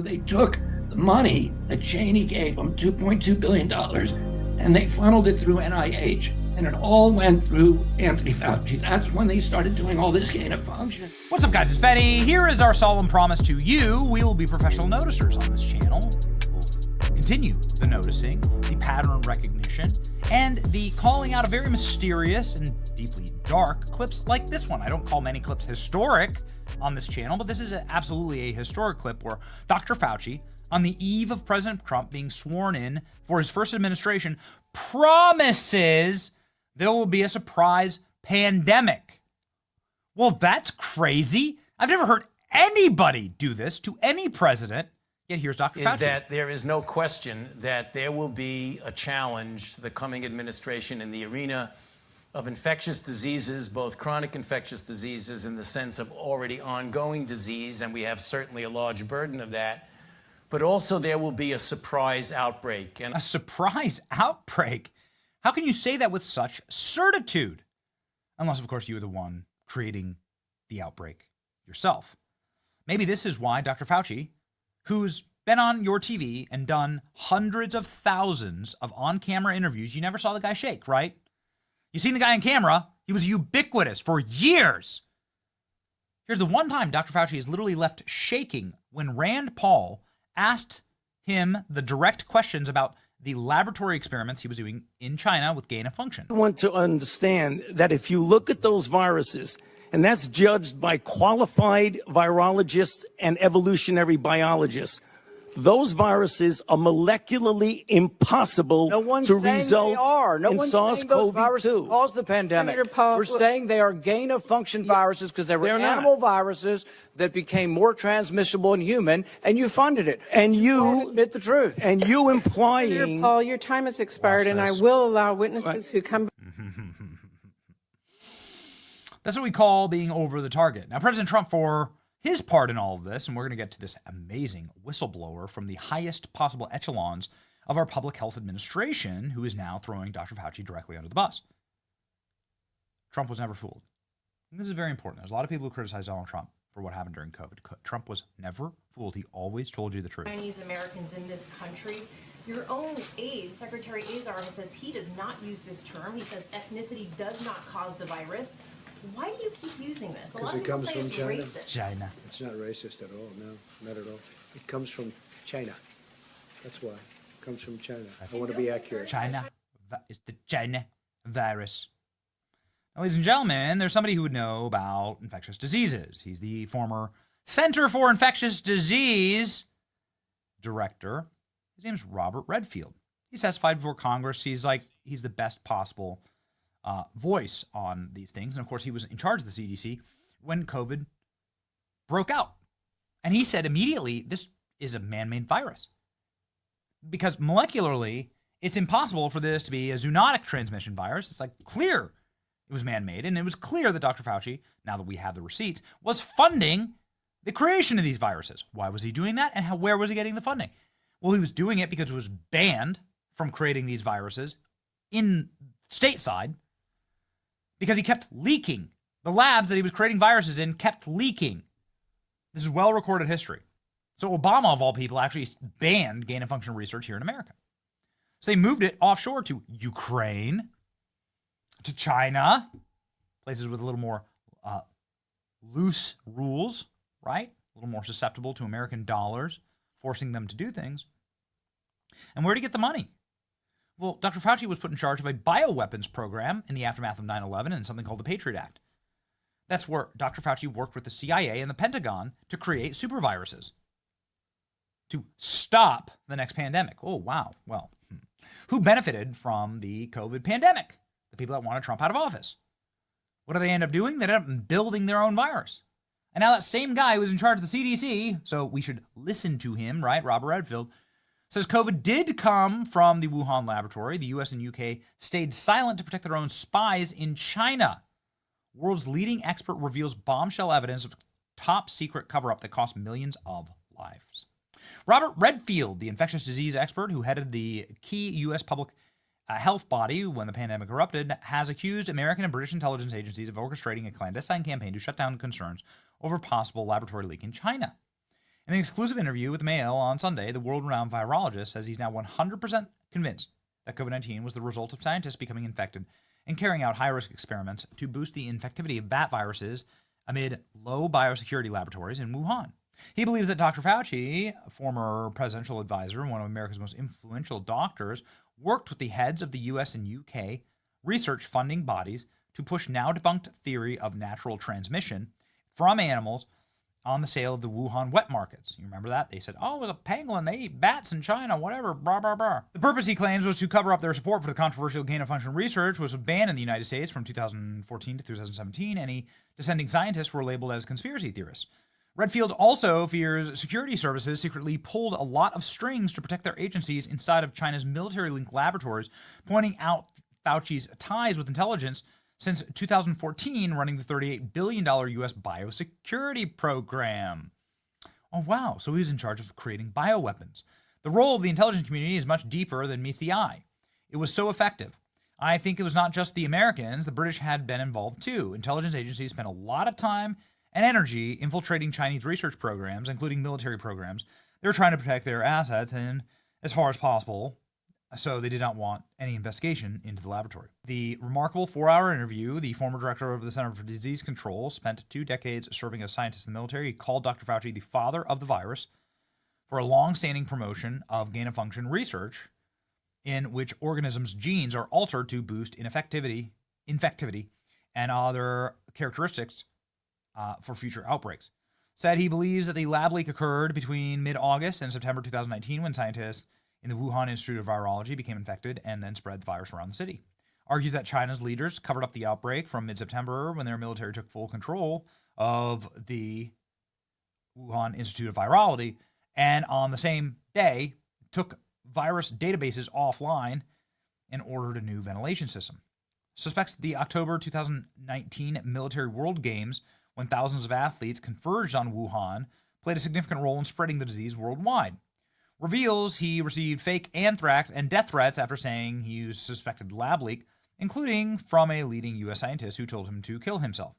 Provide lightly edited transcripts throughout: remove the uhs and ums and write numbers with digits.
they took the money that Cheney gave them, $2.2 billion, and they funneled it through NIH. And it all went through Anthony Fauci. That's when they started doing all this gain of function. What's up, guys? It's Benny. Here is our solemn promise to you. We will be professional noticers on this channel. We'll continue the noticing, the pattern recognition, and the calling out of very mysterious and deeply dark clips like this one. I don't call many clips historic on this channel, but this is absolutely a historic clip where Dr. Fauci, on the eve of President Trump being sworn in for his first administration, promises there will be a surprise pandemic. Well, that's crazy. I've never heard anybody do this to any president. Yet here's Dr. Fauci. Is that there is no question that there will be a challenge to the coming administration in the arena of infectious diseases, both chronic infectious diseases in the sense of already ongoing disease, and we have certainly a large burden of that, but also there will be a surprise outbreak. A surprise outbreak? How can you say that with such certitude? Unless, of course, you were the one creating the outbreak yourself. Maybe this is why Dr. Fauci, who's been on your TV and done hundreds of thousands of on-camera interviews, you never saw the guy shake, right? You seen the guy on camera. He was ubiquitous for years. Here's the one time Dr. Fauci is literally left shaking when Rand Paul asked him the direct questions about the laboratory experiments he was doing in China with gain of function. I want to understand that if you look at those viruses, and that's judged by qualified virologists and evolutionary biologists, those viruses are molecularly impossible to result in SARS-CoV-2. Caused the pandemic. We're saying they are gain-of-function viruses because they were animal viruses that became more transmissible in human, and you funded it. And you admit the truth. And you implying... Senator Paul, your time has expired, and I will allow witnesses who come... That's what we call being over the target. Now, President Trump, for his part in all of this, and we're going to get to this amazing whistleblower from the highest possible echelons of our public health administration, who is now throwing Dr. Fauci directly under the bus. Trump was never fooled. And this is very important. There's a lot of people who criticize Donald Trump for what happened during COVID. Trump was never fooled. He always told you the truth. Chinese Americans in this country. Your own aide, Secretary Azar, says he does not use this term. He says ethnicity does not cause the virus. Why do you keep using this? A lot of people say it's racist. China. It's not racist at all. No, not at all. It comes from China. That's why. It comes from China. I want to be accurate. China is the China virus. Now, ladies and gentlemen, there's somebody who would know about infectious diseases. He's the former Center for Infectious Disease director. His name's Robert Redfield. He's testified before Congress. He's the best possible voice on these things. And of course, he was in charge of the CDC when COVID broke out. And he said immediately, this is a man-made virus. Because molecularly, it's impossible for this to be a zoonotic transmission virus. It's clear it was man-made. And it was clear that Dr. Fauci, now that we have the receipts, was funding the creation of these viruses. Why was he doing that? And where was he getting the funding? Well, he was doing it because it was banned from creating these viruses in stateside, because he kept leaking. The labs that he was creating viruses in kept leaking. This is well-recorded history. So Obama, of all people, actually banned gain-of-function research here in America. So they moved it offshore to Ukraine, to China, places with a little more loose rules, right? A little more susceptible to American dollars, forcing them to do things. And where to get the money? Well, Dr. Fauci was put in charge of a bioweapons program in the aftermath of 9/11 and something called the Patriot Act. That's where Dr. Fauci worked with the CIA and the Pentagon to create superviruses to stop the next pandemic. Oh, wow. Well, who benefited from the COVID pandemic? The people that wanted Trump out of office. What do they end up doing? They end up building their own virus. And now that same guy who was in charge of the CDC, so we should listen to him, right, Robert Redfield, says COVID did come from the Wuhan laboratory. The US and UK stayed silent to protect their own spies in China. World's leading expert reveals bombshell evidence of top secret cover-up that cost millions of lives. Robert Redfield, the infectious disease expert who headed the key US public health body when the pandemic erupted, has accused American and British intelligence agencies of orchestrating a clandestine campaign to shut down concerns over possible laboratory leak in China. In an exclusive interview with the Mail on Sunday, the world-renowned virologist says he's now 100% convinced that COVID-19 was the result of scientists becoming infected and carrying out high-risk experiments to boost the infectivity of bat viruses amid low biosecurity laboratories in Wuhan. He believes that Dr. Fauci, a former presidential advisor and one of America's most influential doctors, worked with the heads of the US and UK research funding bodies to push now debunked theory of natural transmission from animals on the sale of the Wuhan wet markets. You remember that? They said, oh, it was a pangolin. They eat bats in China, whatever, blah, blah, blah. The purpose, he claims, was to cover up their support for the controversial gain-of-function research, which was banned in the United States from 2014 to 2017. Any dissenting scientists were labeled as conspiracy theorists. Redfield also fears security services secretly pulled a lot of strings to protect their agencies inside of China's military-linked laboratories, pointing out Fauci's ties with intelligence since 2014, running the $38 billion U.S. biosecurity program. Oh, wow. So he was in charge of creating bioweapons. The role of the intelligence community is much deeper than meets the eye. It was so effective. I think it was not just the Americans. The British had been involved too. Intelligence agencies spent a lot of time and energy infiltrating Chinese research programs, including military programs. They were trying to protect their assets and, as far as possible, so they did not want any investigation into the laboratory. The remarkable 4-hour interview, the former director of the Center for Disease Control, spent 2 decades serving as a scientist in the military. He called Dr. Fauci the father of the virus for a long-standing promotion of gain-of-function research in which organisms' genes are altered to boost infectivity, and other characteristics for future outbreaks. Said he believes that the lab leak occurred between mid-August and September 2019 when scientists in the Wuhan Institute of Virology became infected and then spread the virus around the city. Argues that China's leaders covered up the outbreak from mid-September when their military took full control of the Wuhan Institute of Virology, and on the same day took virus databases offline and ordered a new ventilation system. Suspects the October 2019 Military World Games, when thousands of athletes converged on Wuhan, played a significant role in spreading the disease worldwide. Reveals he received fake anthrax and death threats after saying he used suspected lab leak, including from a leading U.S. scientist who told him to kill himself.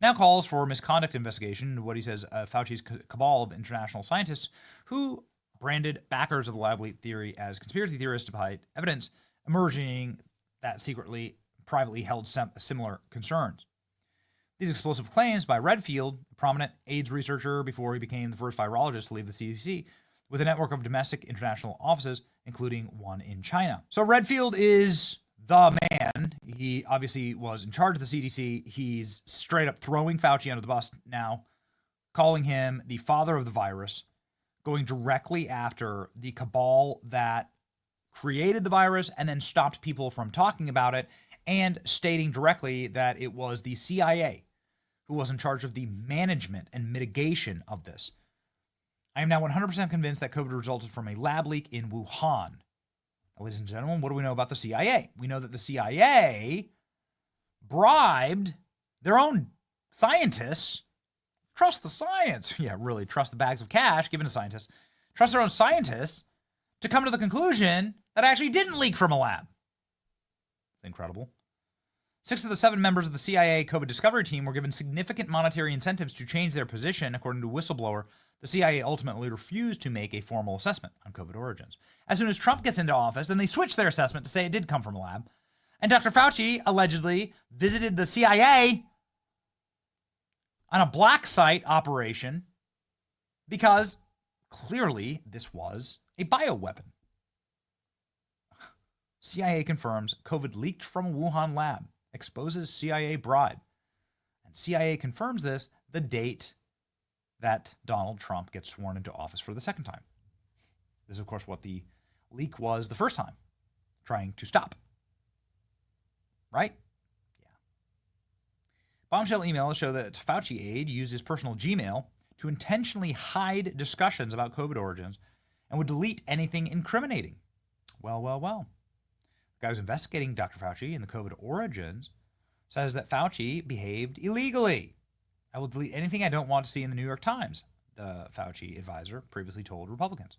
Now calls for misconduct investigation into what he says Fauci's cabal of international scientists who branded backers of the lab leak theory as conspiracy theorists despite evidence emerging that secretly, privately held similar concerns. These explosive claims by Redfield, a prominent AIDS researcher before he became the first virologist to leave the CDC, with a network of domestic international offices, including one in China. So Redfield is the man. He obviously was in charge of the CDC. He's straight up throwing Fauci under the bus now, calling him the father of the virus, going directly after the cabal that created the virus and then stopped people from talking about it, and stating directly that it was the CIA who was in charge of the management and mitigation of this. I am now 100% convinced that COVID resulted from a lab leak in Wuhan. Now, ladies and gentlemen, what do we know about the CIA? We know that the CIA bribed their own scientists. Trust the science. Yeah, really, trust the bags of cash given to scientists. Trust their own scientists to come to the conclusion that it actually didn't leak from a lab. It's incredible. 6 of the 7 members of the CIA COVID discovery team were given significant monetary incentives to change their position, according to Whistleblower. The CIA ultimately refused to make a formal assessment on COVID origins. As soon as Trump gets into office, then they switch their assessment to say it did come from a lab. And Dr. Fauci allegedly visited the CIA on a black site operation because clearly this was a bioweapon. CIA confirms COVID leaked from a Wuhan lab, exposes CIA bribe. And CIA confirms this the date that Donald Trump gets sworn into office for the second time. This is, of course, what the leak was the first time, trying to stop. Right? Yeah. Bombshell emails show that Fauci aide used his personal Gmail to intentionally hide discussions about COVID origins and would delete anything incriminating. Well. The guy who's investigating Dr. Fauci and the COVID origins says that Fauci behaved illegally. I will delete anything I don't want to see in the New York Times, the Fauci advisor previously told Republicans.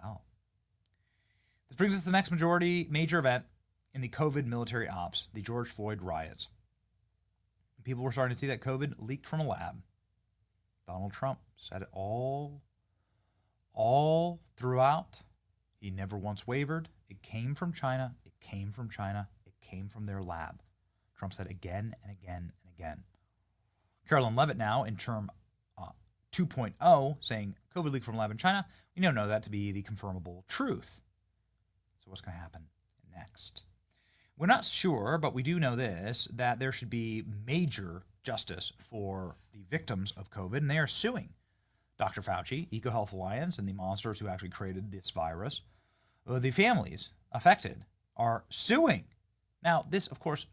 Wow. This brings us to the next major event in the COVID military ops, the George Floyd riots. People were starting to see that COVID leaked from a lab. Donald Trump said it all throughout. He never once wavered. It came from China. It came from China. It came from their lab. Trump said again and again and again. Carolyn Levitt now in term 2.0 saying COVID leaked from a lab in China. We now know that to be the confirmable truth. So what's going to happen next? We're not sure, but we do know this, that there should be major justice for the victims of COVID, and they are suing Dr. Fauci, EcoHealth Alliance, and the monsters who actually created this virus. The families affected are suing. Now, this, of course,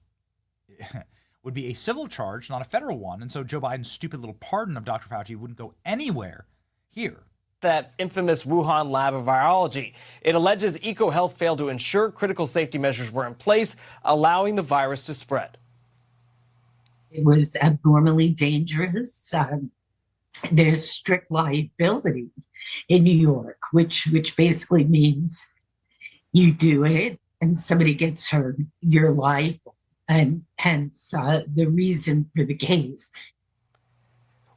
would be a civil charge, not a federal one, and so Joe Biden's stupid little pardon of Dr. Fauci wouldn't go anywhere here. That infamous Wuhan lab of virology. It alleges EcoHealth failed to ensure critical safety measures were in place, allowing the virus to spread. It was abnormally dangerous. There's strict liability in New York, which basically means you do it and somebody gets hurt, you're liable. And hence the reason for the case.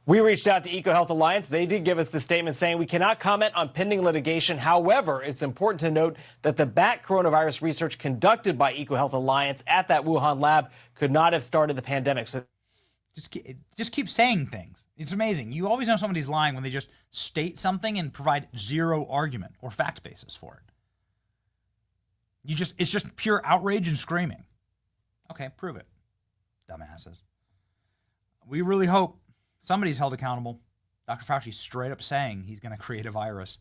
We reached out to EcoHealth Alliance. They did give us the statement saying we cannot comment on pending litigation. However, it's important to note that the bat coronavirus research conducted by EcoHealth Alliance at that Wuhan lab could not have started the pandemic. So just keep saying things. It's amazing. You always know somebody's lying when they just state something and provide zero argument or fact basis for it. It's just pure outrage and screaming. Okay, prove it, dumbasses. We really hope somebody's held accountable. Dr. Fauci's straight up saying he's going to create a virus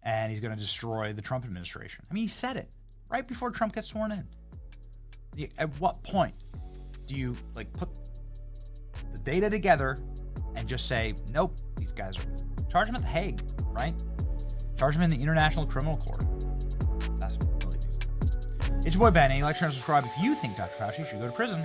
and he's going to destroy the Trump administration. I mean, he said it right before Trump gets sworn in. At what point do you put the data together and just say, nope, these guys are, charge them at The Hague, right? Charge them in the International Criminal Court. That's what really needs to happen. It's your boy Benny. Like, share, and subscribe if you think Dr. Fauci should go to prison.